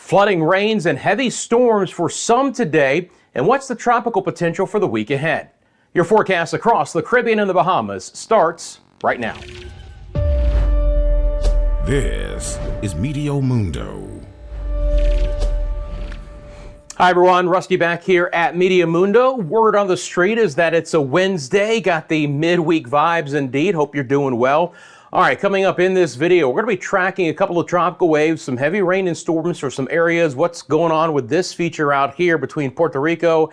Flooding rains and heavy storms for some today, and what's the tropical potential for the week ahead? Your forecast across the Caribbean and the Bahamas starts right now. This is Meteo Mundo. Hi everyone, Rusty back here at Meteo Mundo. Word on the street is that it's a Wednesday. Got the midweek vibes indeed. Hope you're doing well. All right, coming up in this video, we're going to be tracking a couple of tropical waves, some heavy rain and storms for some areas, what's going on with this feature out here between Puerto Rico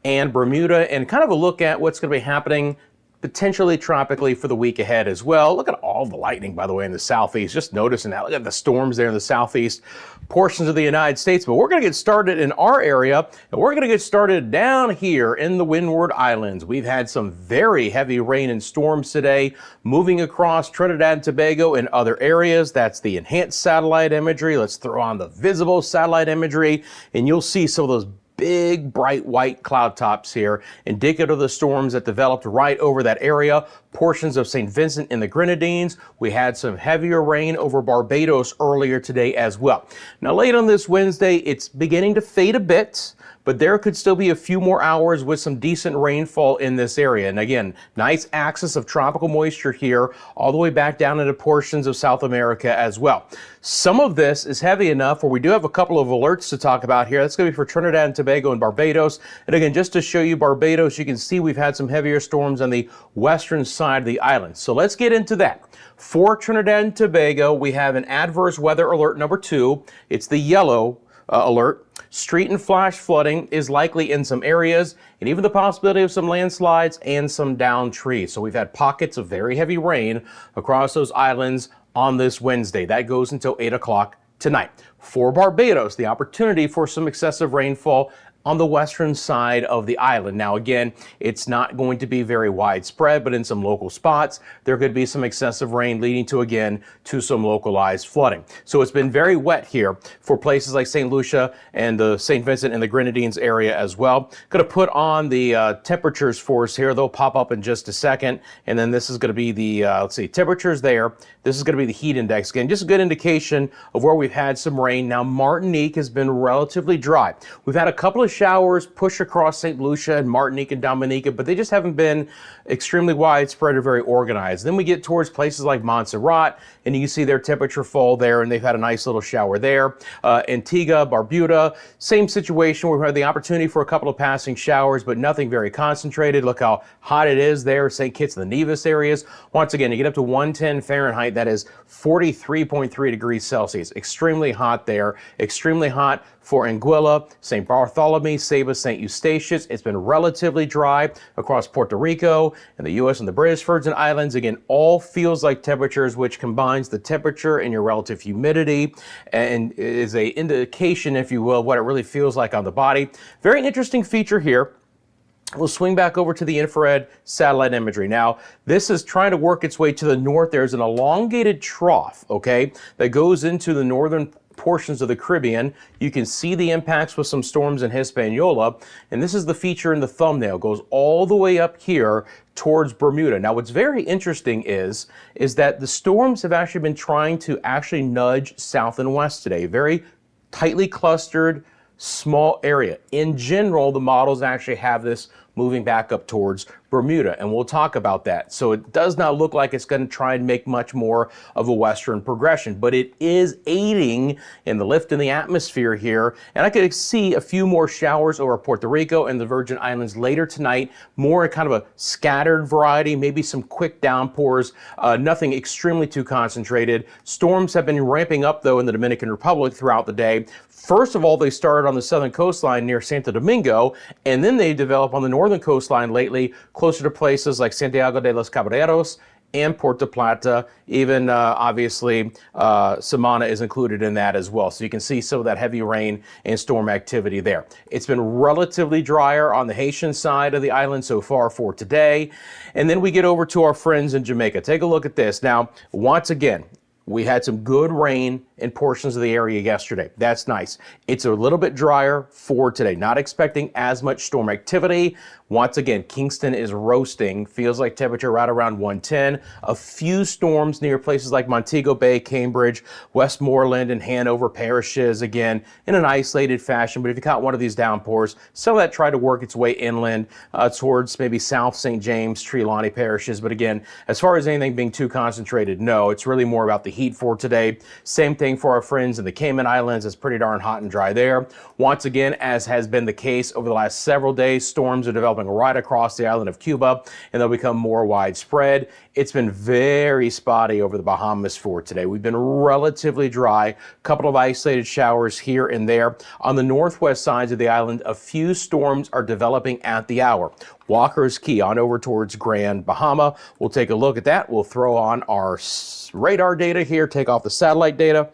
and Bermuda, and kind of a look at what's going to be happening potentially tropically for the week ahead as well. Look at all the lightning, by the way, in the southeast. Just noticing that. Look at the storms there in the southeast portions of the United States. But we're going to get started in our area, and we're going to get started down here in the Windward Islands. We've had some very heavy rain and storms today moving across Trinidad and Tobago and other areas. That's the enhanced satellite imagery. Let's throw on the visible satellite imagery, and you'll see some of those big bright white cloud tops here, indicative of the storms that developed right over that area. Portions of St. Vincent and the Grenadines. We had some heavier rain over Barbados earlier today as well. Now late on this Wednesday, it's beginning to fade a bit, but there could still be a few more hours with some decent rainfall in this area. And again, nice axis of tropical moisture here, all the way back down into portions of South America as well. Some of this is heavy enough where we do have a couple of alerts to talk about here. That's going to be for Trinidad and Tobago and Barbados. And again, just to show you Barbados, you can see we've had some heavier storms on the western side of the island. So let's get into that. For Trinidad and Tobago, we have an adverse weather alert number 2. It's the yellow alert. Street and flash flooding is likely in some areas, and even the possibility of some landslides and some downed trees. So we've had pockets of very heavy rain across those islands on this Wednesday. That goes until 8 o'clock tonight. For Barbados, the opportunity for some excessive rainfall on the western side of the island. Now again, it's not going to be very widespread, but in some local spots, there could be some excessive rain leading to some localized flooding. So it's been very wet here for places like St. Lucia and the St. Vincent and the Grenadines area as well. Going to put on the temperatures for us here. They'll pop up in just a second. And then this is going to be the, let's see, temperatures there. This is going to be the heat index. Again, just a good indication of where we've had some rain. Now Martinique has been relatively dry. We've had a couple of showers push across St. Lucia and Martinique and Dominica, but they just haven't been extremely widespread or very organized. Then we get towards places like Montserrat, and you can see their temperature fall there, and they've had a nice little shower there. Antigua, Barbuda, same situation. We've had the opportunity for a couple of passing showers, but nothing very concentrated. Look how hot it is there. St. Kitts and the Nevis areas. Once again, you get up to 110 Fahrenheit. That is 43.3 degrees Celsius. Extremely hot there. Extremely hot for Anguilla, St. Bartholomew, Saba, St. Eustatius. It's been relatively dry across Puerto Rico and the U.S. and the British Virgin Islands. Again, all feels like temperatures, which combines the temperature and your relative humidity and is a indication, if you will, of what it really feels like on the body. Very interesting feature here. We'll swing back over to the infrared satellite imagery. Now, this is trying to work its way to the north. There's an elongated trough, okay, that goes into the northern portions of the Caribbean. You can see the impacts with some storms in Hispaniola, and this is the feature in the thumbnail. It goes all the way up here towards Bermuda. Now, what's very interesting is that the storms have actually been trying to nudge south and west today. Very tightly clustered, small area. In general, the models actually have this moving back up towards Bermuda, and we'll talk about that. So it does not look like it's going to try and make much more of a western progression, but it is aiding in the lift in the atmosphere here. And I could see a few more showers over Puerto Rico and the Virgin Islands later tonight, more kind of a scattered variety, maybe some quick downpours, nothing extremely too concentrated. Storms have been ramping up though in the Dominican Republic throughout the day. First of all, they started on the southern coastline near Santo Domingo, and then they develop on the northern coastline lately, closer to places like Santiago de los Caballeros and Puerto Plata. Even obviously Samana is included in that as well. So you can see some of that heavy rain and storm activity there. It's been relatively drier on the Haitian side of the island so far for today. And then we get over to our friends in Jamaica. Take a look at this. Now, once again, we had some good rain in portions of the area yesterday. That's nice. It's a little bit drier for today. Not expecting as much storm activity. Once again, Kingston is roasting. Feels like temperature right around 110. A few storms near places like Montego Bay, Cambridge, Westmoreland, and Hanover parishes, again, in an isolated fashion. But if you caught one of these downpours, some of that tried to work its way inland towards maybe South St. James, Trelawney parishes. But again, as far as anything being too concentrated, no, it's really more about the heat for today. Same thing for our friends in the Cayman Islands. It's pretty darn hot and dry there. Once again, as has been the case over the last several days, storms are developing right across the island of Cuba, and they'll become more widespread. It's been very spotty over the Bahamas for today. We've been relatively dry, a couple of isolated showers here and there. On the northwest sides of the island, a few storms are developing at the hour. Walker's Key on over towards Grand Bahama. We'll take a look at that. We'll throw on our radar data here, take off the satellite data.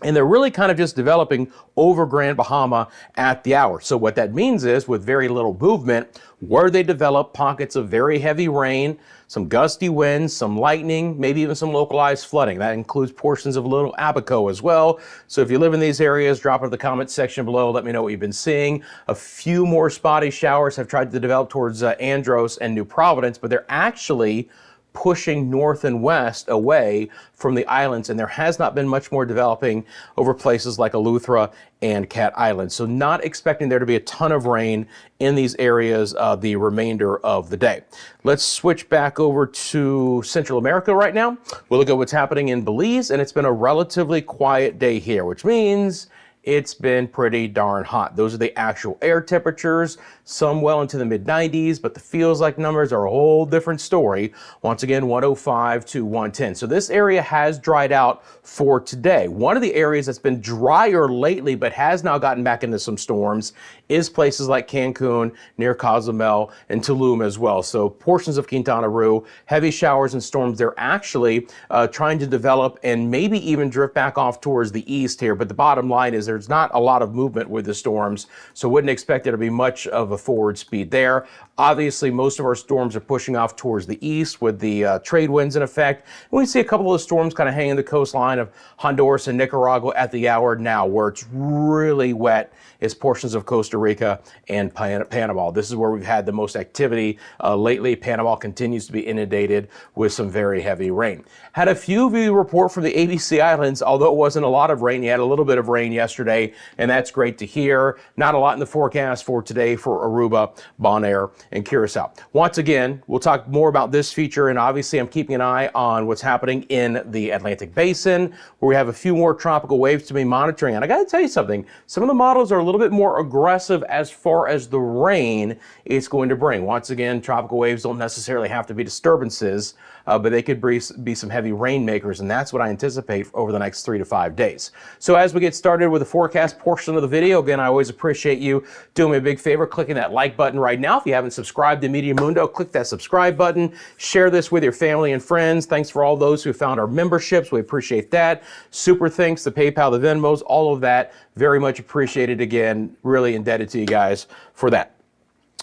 And they're really kind of just developing over Grand Bahama at the hour. So what that means is, with very little movement, where they develop pockets of very heavy rain, some gusty winds, some lightning, maybe even some localized flooding. That includes portions of Little Abaco as well. So if you live in these areas, drop into the comment section below. Let me know what you've been seeing. A few more spotty showers have tried to develop towards Andros and New Providence, but they're actually pushing north and west away from the islands, and there has not been much more developing over places like Eleuthera and Cat Island. So not expecting there to be a ton of rain in these areas the remainder of the day. Let's switch back over to Central America right now. We'll look at what's happening in Belize, and it's been a relatively quiet day here, which means it's been pretty darn hot. Those are the actual air temperatures, some well into the mid-90s, but the feels like numbers are a whole different story. Once again, 105 to 110. So this area has dried out for today. One of the areas that's been drier lately, but has now gotten back into some storms, is places like Cancun, near Cozumel, and Tulum as well. So portions of Quintana Roo, heavy showers and storms. They're actually trying to develop and maybe even drift back off towards the east here. But the bottom line is there's not a lot of movement with the storms, so wouldn't expect there to be much of a forward speed there. Obviously, most of our storms are pushing off towards the east with the trade winds in effect. And we see a couple of storms kind of hanging the coastline of Honduras and Nicaragua at the hour now. Where it's really wet is portions of Costa Rica and Panama. This is where we've had the most activity lately. Panama continues to be inundated with some very heavy rain. Had a few of you report from the ABC Islands, although it wasn't a lot of rain. You had a little bit of rain yesterday, and that's great to hear. Not a lot in the forecast for today for Aruba, Bonaire, and Curacao. Once again, we'll talk more about this feature, and obviously I'm keeping an eye on what's happening in the Atlantic Basin, where we have a few more tropical waves to be monitoring. And I got to tell you something, some of the models are a little bit more aggressive as far as the rain it's going to bring. Once again, tropical waves don't necessarily have to be disturbances, but they could be some heavy rainmakers, and that's what I anticipate over the next 3 to 5 days. So as we get started with the forecast portion of the video, again, I always appreciate you doing me a big favor, clicking that like button right now. If you haven't subscribed to Meteo Mundo, click that subscribe button. Share this with your family and friends. Thanks for all those who found our memberships. We appreciate that. Super thanks to PayPal, the Venmos, all of that. Very much appreciated. Again, really indebted to you guys for that.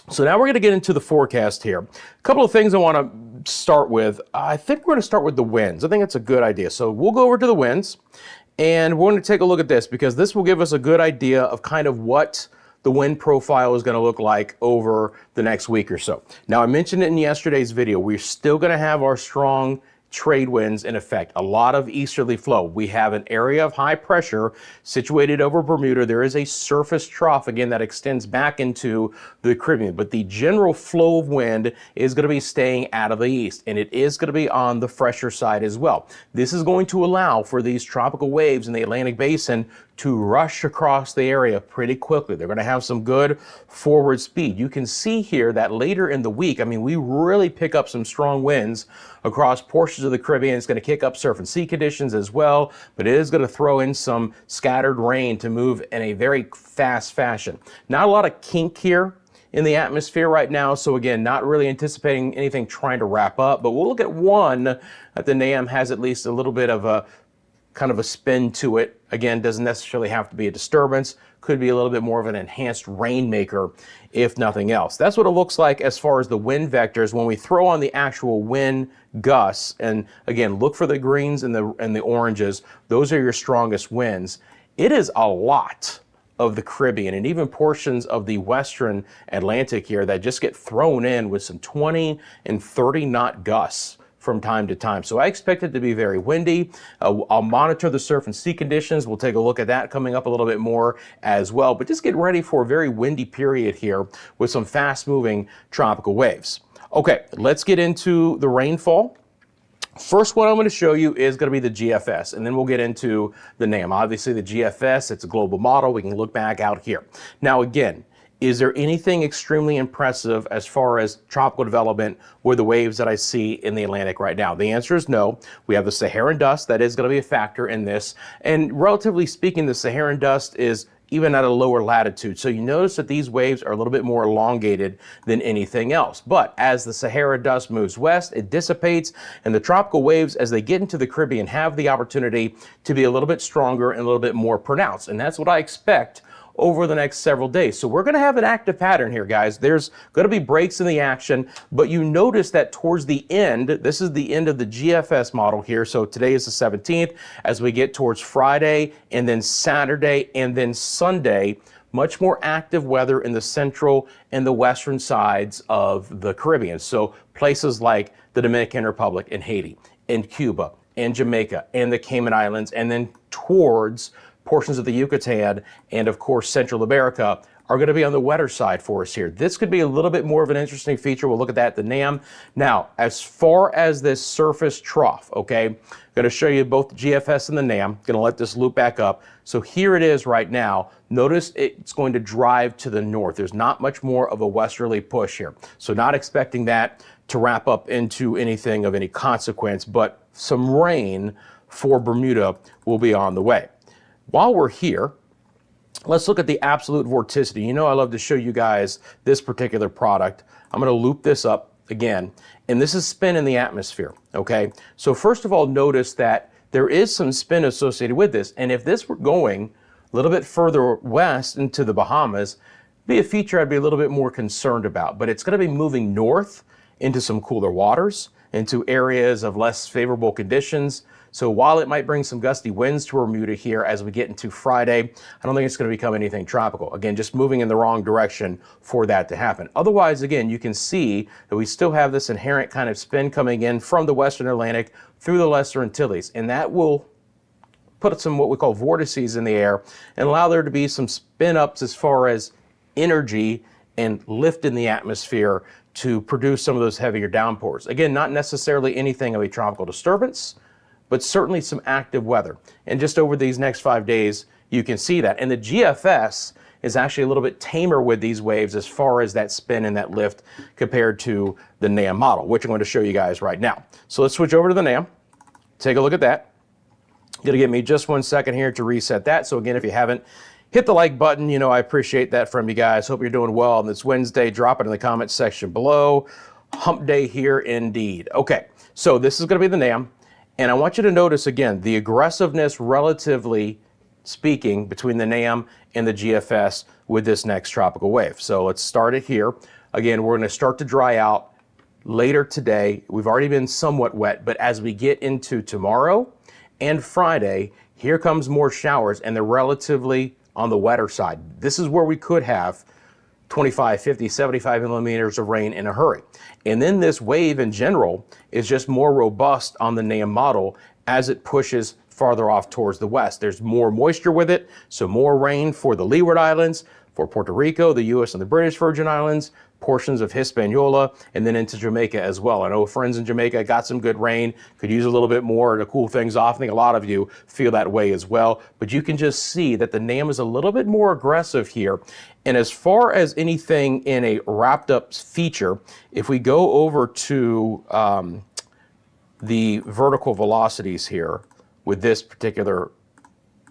So now we're going to get into the forecast here. A couple of things I want to start with. I think we're going to start with the winds. I think that's a good idea. So we'll go over to the winds, and we're going to take a look at this because this will give us a good idea of kind of what the wind profile is going to look like over the next week or so. Now, I mentioned it in yesterday's video. We're still going to have our strong trade winds in effect, a lot of easterly flow. We have an area of high pressure situated over Bermuda. There is a surface trough, again, that extends back into the Caribbean, but the general flow of wind is going to be staying out of the east, and it is going to be on the fresher side as well. This is going to allow for these tropical waves in the Atlantic Basin to rush across the area pretty quickly. They're going to have some good forward speed. You can see here that later in the week, I mean, we really pick up some strong winds across portions of the Caribbean. It's going to kick up surf and sea conditions as well, but it is going to throw in some scattered rain to move in a very fast fashion. Not a lot of kink here in the atmosphere right now, so again, not really anticipating anything trying to wrap up, but we'll look at one that the NAM has at least a little bit of a kind of a spin to it. Again, doesn't necessarily have to be a disturbance. Could be a little bit more of an enhanced rainmaker, if nothing else. That's what it looks like as far as the wind vectors. When we throw on the actual wind gusts, and again, look for the greens and the oranges. Those are your strongest winds. It is a lot of the Caribbean and even portions of the Western Atlantic here that just get thrown in with some 20 and 30 knot gusts from time to time. So I expect it to be very windy. I'll monitor the surf and sea conditions. We'll take a look at that coming up a little bit more as well. But just get ready for a very windy period here with some fast moving tropical waves. Okay, let's get into the rainfall. First one I'm going to show you is going to be the GFS, and then we'll get into the NAM. Obviously the GFS, it's a global model. We can look back out here. Now again, is there anything extremely impressive as far as tropical development with the waves that I see in the Atlantic right now? The answer is no. We have the Saharan dust that is going to be a factor in this. And relatively speaking, the Saharan dust is even at a lower latitude. So you notice that these waves are a little bit more elongated than anything else. But as the Sahara dust moves west, it dissipates, and the tropical waves, as they get into the Caribbean, have the opportunity to be a little bit stronger and a little bit more pronounced. And that's what I expect over the next several days. So we're going to have an active pattern here, guys. There's going to be breaks in the action, but you notice that towards the end, this is the end of the GFS model here. So today is the 17th. As we get towards Friday and then Saturday and then Sunday, much more active weather in the central and the western sides of the Caribbean. So places like the Dominican Republic and Haiti and Cuba and Jamaica and the Cayman Islands, and then towards portions of the Yucatan and of course Central America are going to be on the wetter side for us here. This could be a little bit more of an interesting feature. We'll look at that at the NAM. Now, as far as this surface trough, okay, I'm going to show you both the GFS and the NAM. Going to let this loop back up. So here it is right now. Notice it's going to drive to the north. There's not much more of a westerly push here. So not expecting that to wrap up into anything of any consequence, but some rain for Bermuda will be on the way. While we're here, let's look at the absolute vorticity. You know I love to show you guys this particular product. I'm going to loop this up again, and this is spin in the atmosphere, okay? So first of all, notice that there is some spin associated with this, and if this were going a little bit further west into the Bahamas, it'd be a feature I'd be a little bit more concerned about, but it's going to be moving north into some cooler waters, into areas of less favorable conditions. So while it might bring some gusty winds to Bermuda here as we get into Friday, I don't think it's going to become anything tropical. Again, just moving in the wrong direction for that to happen. Otherwise, again, you can see that we still have this inherent kind of spin coming in from the Western Atlantic through the Lesser Antilles, and that will put some what we call vortices in the air and allow there to be some spin ups as far as energy and lift in the atmosphere to produce some of those heavier downpours. Again, not necessarily anything of a tropical disturbance, but certainly some active weather. And just over these next 5 days, you can see that. And the GFS is actually a little bit tamer with these waves as far as that spin and that lift compared to the NAM model, which I'm going to show you guys right now. So let's switch over to the NAM. Take a look at that. Gonna give me just 1 second here to reset that. So again, if you haven't hit the like button, you know I appreciate that from you guys. Hope you're doing well on this Wednesday. Drop it in the comments section below. Hump day here indeed. Okay, so this is going to be the NAM. And I want you to notice again the aggressiveness, relatively speaking, between the NAM and the GFS with this next tropical wave. So let's start it here. Again, we're going to start to dry out later today. We've already been somewhat wet, but as we get into tomorrow and Friday, here comes more showers, and they're relatively on the wetter side. This is where we could have 25, 50, 75 millimeters of rain in a hurry. And then this wave in general is just more robust on the NAM model as it pushes farther off towards the west. There's more moisture with it, so more rain for the Leeward Islands, for Puerto Rico, the U.S. and the British Virgin Islands, portions of Hispaniola, and then into Jamaica as well. I know friends in Jamaica got some good rain, could use a little bit more to cool things off. I think a lot of you feel that way as well, but you can just see that the NAM is a little bit more aggressive here. And as far as anything in a wrapped up feature, if we go over to the vertical velocities here with this particular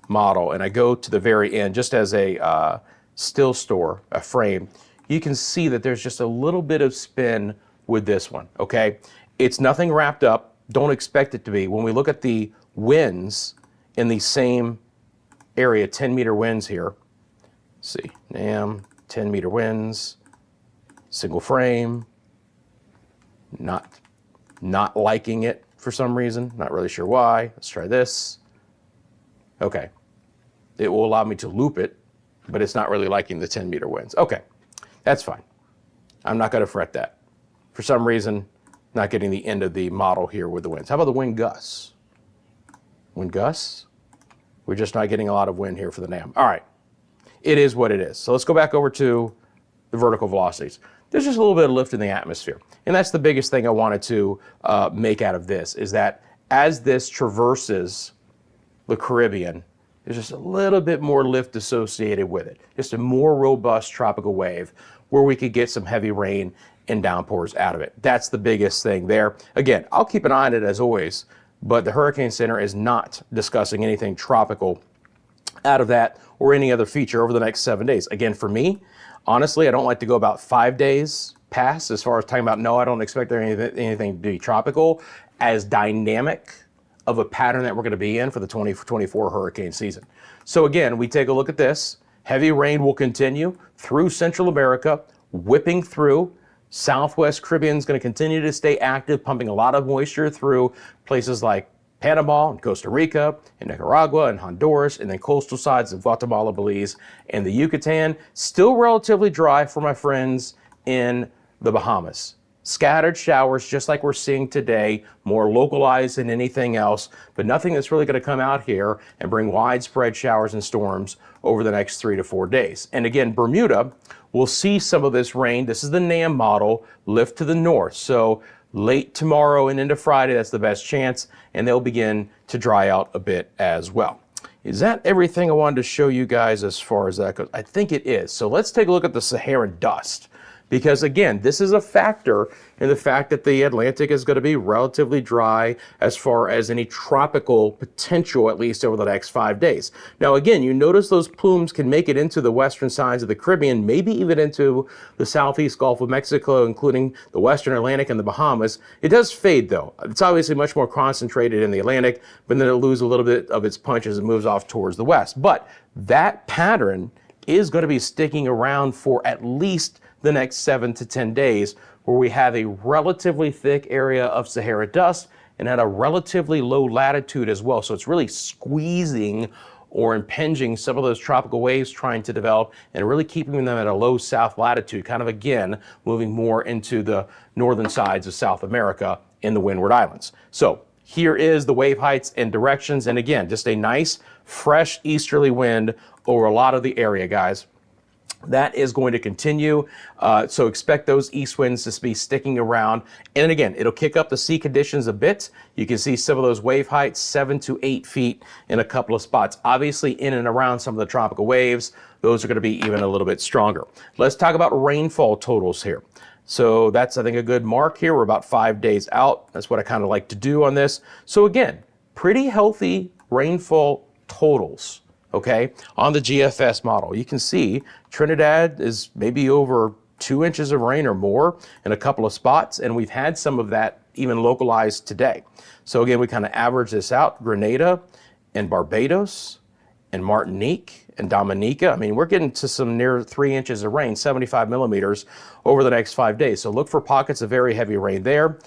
model, and I go to the very end, just as a still store, a frame, you can see that there's just a little bit of spin with this one, okay? It's nothing wrapped up. Don't expect it to be. When we look at the winds in the same area, 10-meter winds here. Let's see, NAM, 10-meter winds, single frame, not liking it for some reason, not really sure why. Let's try this. Okay, it will allow me to loop it, but it's not really liking the 10-meter winds. Okay, that's fine. I'm not gonna fret that. For some reason, not getting the end of the model here with the winds. How about the wind gusts? Wind gusts? We're just not getting a lot of wind here for the NAM. All right, it is what it is. So let's go back over to the vertical velocities. There's just a little bit of lift in the atmosphere. And that's the biggest thing I wanted to make out of this, is that as this traverses the Caribbean, there's just a little bit more lift associated with it. Just a more robust tropical wave where we could get some heavy rain and downpours out of it. That's the biggest thing there. Again, I'll keep an eye on it as always, but the Hurricane Center is not discussing anything tropical out of that or any other feature over the next 7 days. Again, for me, honestly, I don't like to go about 5 days past as far as talking about, no, I don't expect anything to be tropical, as dynamic of a pattern that we're going to be in for the 2024 hurricane season. So again, we take a look at this. Heavy rain will continue through Central America, whipping through. Southwest Caribbean is going to continue to stay active, pumping a lot of moisture through places like Panama and Costa Rica and Nicaragua and Honduras, and then coastal sides of Guatemala, Belize, and the Yucatan. Still relatively dry for my friends in the Bahamas. Scattered showers, just like we're seeing today, more localized than anything else, but nothing that's really going to come out here and bring widespread showers and storms over the next 3 to 4 days. And again, Bermuda will see some of this rain. This is the NAM model, lift to the north. So late tomorrow and into Friday, that's the best chance, and they'll begin to dry out a bit as well. Is that everything I wanted to show you guys as far as that goes? I think it is. So let's take a look at the Saharan dust. Because again, this is a factor in the fact that the Atlantic is going to be relatively dry as far as any tropical potential, at least over the next 5 days. Now again, you notice those plumes can make it into the western sides of the Caribbean, maybe even into the southeast Gulf of Mexico, including the western Atlantic and the Bahamas. It does fade though. It's obviously much more concentrated in the Atlantic, but then it'll lose a little bit of its punch as it moves off towards the west. But that pattern is going to be sticking around for at least the next 7 to 10 days, where we have a relatively thick area of Sahara dust and at a relatively low latitude as well. So it's really squeezing or impinging some of those tropical waves trying to develop and really keeping them at a low south latitude, kind of again, moving more into the northern sides of South America in the Windward Islands. So here is the wave heights and directions. And again, just a nice, fresh easterly wind over a lot of the area, guys. That is going to continue, so expect those east winds to be sticking around. And again, it'll kick up the sea conditions a bit. You can see some of those wave heights, 7 to 8 feet in a couple of spots. Obviously, in and around some of the tropical waves, those are going to be even a little bit stronger. Let's talk about rainfall totals here. So that's, I think, a good mark here. We're about 5 days out. That's what I kind of like to do on this. So again, pretty healthy rainfall totals. Okay, on the GFS model, you can see Trinidad is maybe over 2 inches of rain or more in a couple of spots, and we've had some of that even localized today. So again, we kind of average this out. Grenada and Barbados and Martinique and Dominica, I mean, we're getting to some near 3 inches of rain, 75 millimeters over the next 5 days. So look for pockets of very heavy rain there.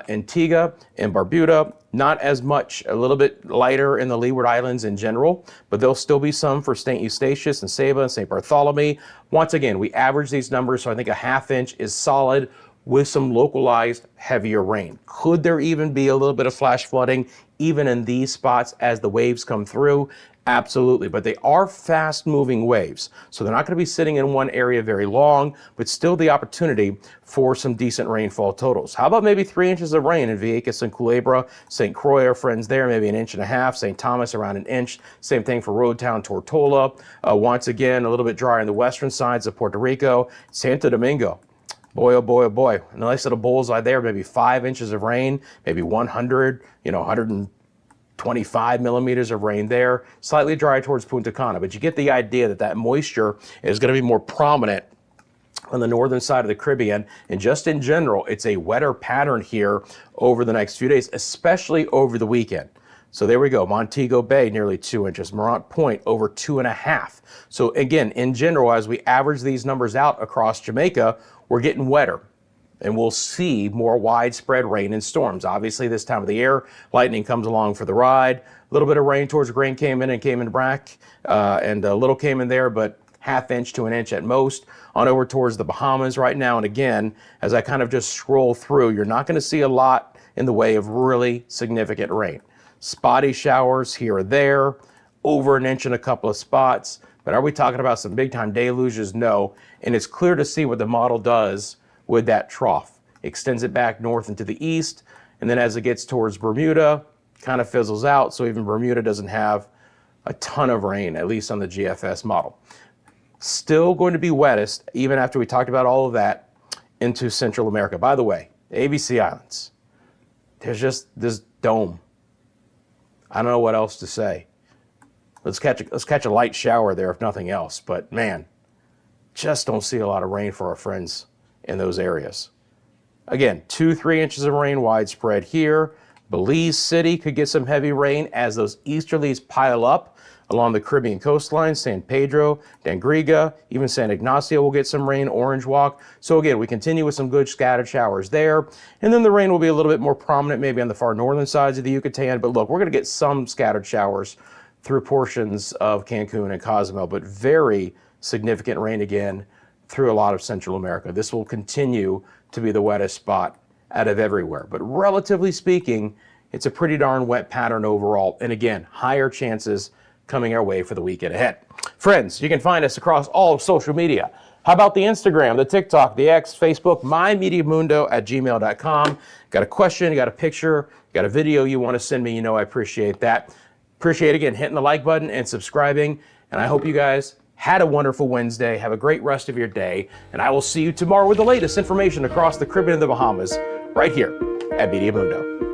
Antigua and Barbuda, not as much, a little bit lighter in the Leeward Islands in general, but there'll still be some for St. Eustatius and Saba and St. Bartholomew. Once again, we average these numbers, so I think a ½ inch is solid with some localized heavier rain. Could there even be a little bit of flash flooding even in these spots as the waves come through? Absolutely, but they are fast moving waves. So they're not going to be sitting in one area very long, but still the opportunity for some decent rainfall totals. How about maybe 3 inches of rain in Vieques and Culebra, St. Croix, our friends there, maybe 1.5 inches, St. Thomas around 1 inch. Same thing for Roadtown, Tortola. Once again, a little bit drier in the western sides of Puerto Rico. Santo Domingo. Boy, oh boy, oh boy. A nice little bullseye there, maybe 5 inches of rain, maybe 100, 125 millimeters of rain there. Slightly dry towards Punta Cana, but you get the idea that that moisture is going to be more prominent on the northern side of the Caribbean. And just in general, it's a wetter pattern here over the next few days, especially over the weekend. So there we go. Montego Bay, nearly 2 inches. Morant Point, over 2.5. So again, in general, as we average these numbers out across Jamaica, we're getting wetter. And we'll see more widespread rain and storms. Obviously, this time of the year, lightning comes along for the ride. A little bit of rain towards Grand Cayman and Cayman Brac, and a little Cayman there, but ½ inch to 1 inch at most. On over towards the Bahamas right now. And again, as I kind of just scroll through, you're not going to see a lot in the way of really significant rain. Spotty showers here or there, over 1 inch in a couple of spots. But are we talking about some big time deluges? No. And it's clear to see what the model does with that trough. Extends it back north into the east, and then as it gets towards Bermuda, kind of fizzles out, so even Bermuda doesn't have a ton of rain, at least on the GFS model. Still going to be wettest, even after we talked about all of that, into Central America. By the way, ABC Islands, there's just this dome. I don't know what else to say. Let's catch a light shower there, if nothing else, but man, just don't see a lot of rain for our friends in those areas. Again, 2-3 inches of rain widespread here. Belize City could get some heavy rain as those easterlies pile up along the Caribbean coastline. San Pedro, Dangriga, even San Ignacio will get some rain, Orange Walk. So again, we continue with some good scattered showers there. And then the rain will be a little bit more prominent maybe on the far northern sides of the Yucatan. But look, we're going to get some scattered showers through portions of Cancun and Cozumel, but very significant rain again through a lot of Central America. This will continue to be the wettest spot out of everywhere. But relatively speaking, it's a pretty darn wet pattern overall. And again, higher chances coming our way for the weekend ahead. Friends, you can find us across all of social media. How about the Instagram, the TikTok, the X, Facebook, myMediaMundo@gmail.com. Got a question, you got a picture, you got a video you want to send me, you know I appreciate that. Appreciate, again, hitting the like button and subscribing. And I hope you guys had a wonderful Wednesday. Have a great rest of your day. And I will see you tomorrow with the latest information across the Caribbean and the Bahamas right here at Meteo Mundo.